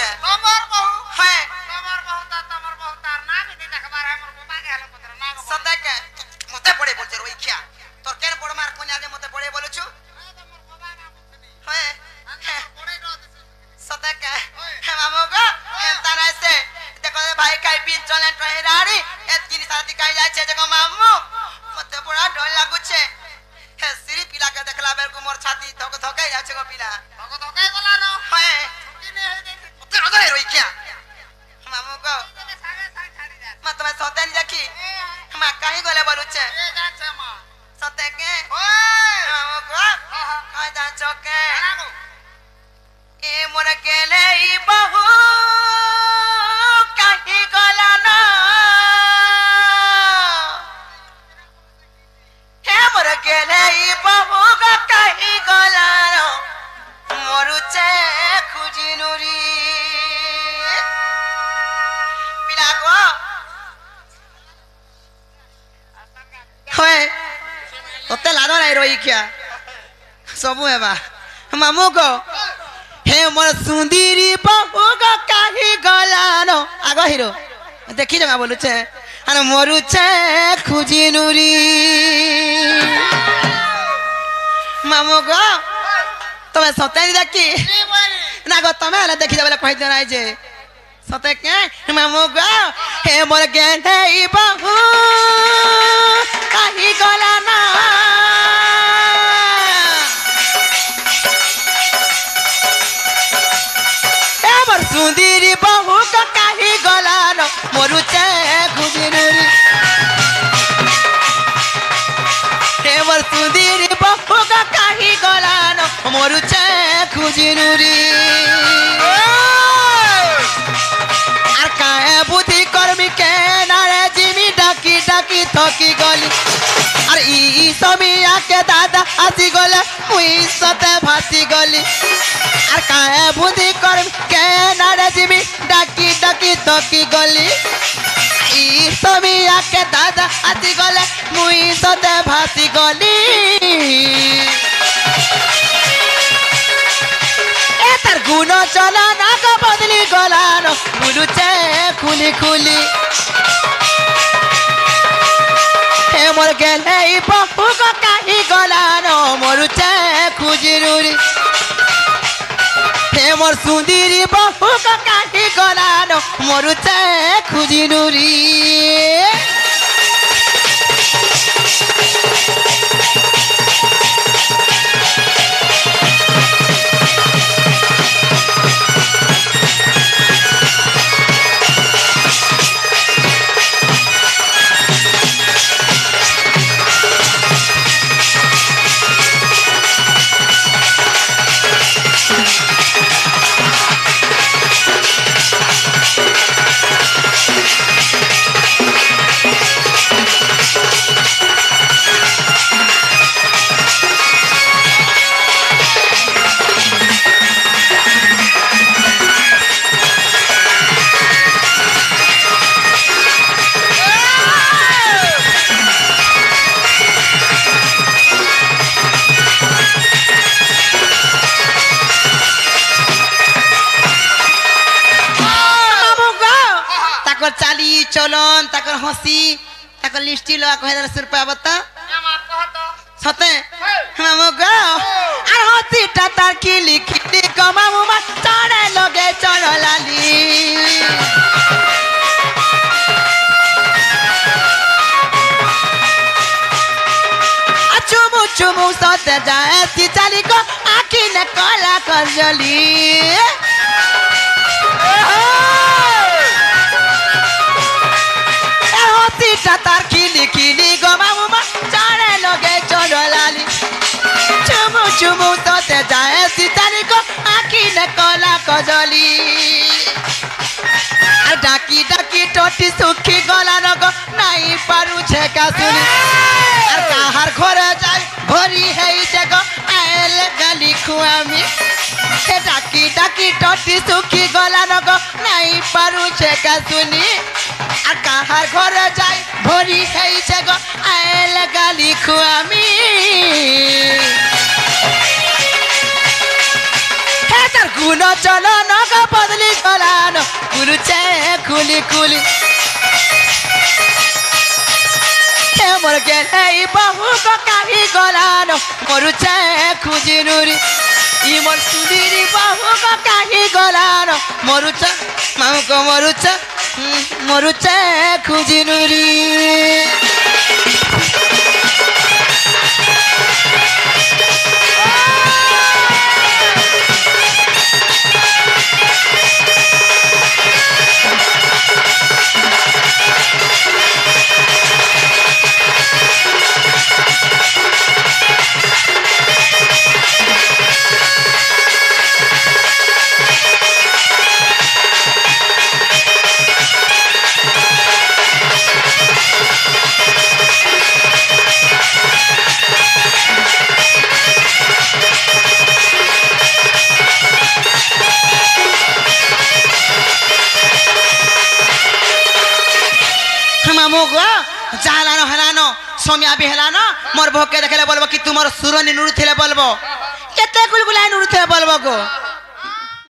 बोलुचे तमर बहु है तमर बहु तार ना भी देखबार है मोर बाबा के हलो पत्र ना सदा के मते पड़े बोलचे रोई खिया तोर केन पड़ मार कोन्या जे मते पड़े बोलुछु मोर बाबा ना बुझनी है पड़े रो सदा के हे मामो गो हेंता ना से देखो भाई काई पी चले ट्रेरारी ए तीन साथी काई जाय छे जको मामू मते बड़ा डर लागुचे हे सिरी पिला के देखला बेर को मोर छाती धक धके जाय छे गो पिला धके गला न है छुट्टी ने है मते रोदे रोई खिया मामू गो सागे साग छाड़ी जा मत मैं सोते नहीं देखी हम कहीं गोले बोलुचे ए जान छे मां सते के ओए मामू गो हां जान चोके ए मोर गेले ई बहु कहीं गोला ना हे मोर गेले ई बहु कहीं गोला ना मरुचे खुजिनुरी पिला को होए ओते लादो नाही रोई क्या सबु हेबा मामू को हे मोर सुंदरी बहु गो काही गलानो आगो हिरो देखि जगा बोलुचे अरे मरुचे खुजिनुरी मामू गो तमे सते नहीं देखी ना गो तमे हले देखि जाबले कहि देनाइ जे सते के मामू गो हे मोर गेंडे ई बहु काही गलाना सुंदरी बहु का काही गलानो मरुचे खुजिनुरी हे मोर सुंदरी बहु का काही गलानो मरुचे खुजिनुरी আর কায়ে বুদ্ধি কর্মী কে নারে জিমি ডাকি ডাকি থকি গলি আর ই সমিয়াকে দাদা আসি গলে মুই সতে ভাসি গলি আর কায়ে বুদ্ধি কর্মী কে নারে জিমি ডাকি ডাকি থকি গলি ই সমিয়াকে দাদা আসি গলে মুই সতে ভাসি গলি तार गुण चला ना का बदली गलानो बुलुचे खुली खुली हे मोर गेले ई बहु को काही गलानो मरुचे खुजिनुरी हे मोर सुंदरी बहु को काही गलानो मरुचे खुजिनुरी चाली चलन ताकर हंसी ताकर लिस्टी लगा कहे 10 रुपया बता सते मामू गो आर हंसी ता तार खिली खिली कमामू मा चढ़े लगे चढ़ लाली चुमू चुमू सते जाए सी चाली को आखी ने कला कर जली तार खिली खिली गमामू मा चढ़े लगे चढ़ लाली चुमू चुमू सोते जाए सीतानी को आखी ने कला कजली डाकी डाकी टोटी सुखी गला नगो नहीं पारू छे का सुनी আর কাহার ঘরে যাই ভরি হেই জাগো আইলে গালি খুয়ামি সে ডাকি ডাকি টটি সুখী গলা নগো নাই পারু ছেকা শুনি আর কাহার ঘরে যাই ভরি হেই জাগো আইলে গালি খুয়ামি হে তার গুণ চলো নগো বদলি গলা মরুছে খুলি খুলি মোর গেলে বহু কাহি গলানো মরুছে খুঁজি নুরি ই মোর সুদির বহু কাহি গলানো মরুছে মাউক মরুছে মরুছে খুঁজি নুরি জালানো হেলানো সমিয়া বি হেলানো মোর ভোকে দেখলে বলবো কি তোমার সুরনি নুরু থিলে বলবো এতে গুলগুলাই নুরু থিলে বলবো গো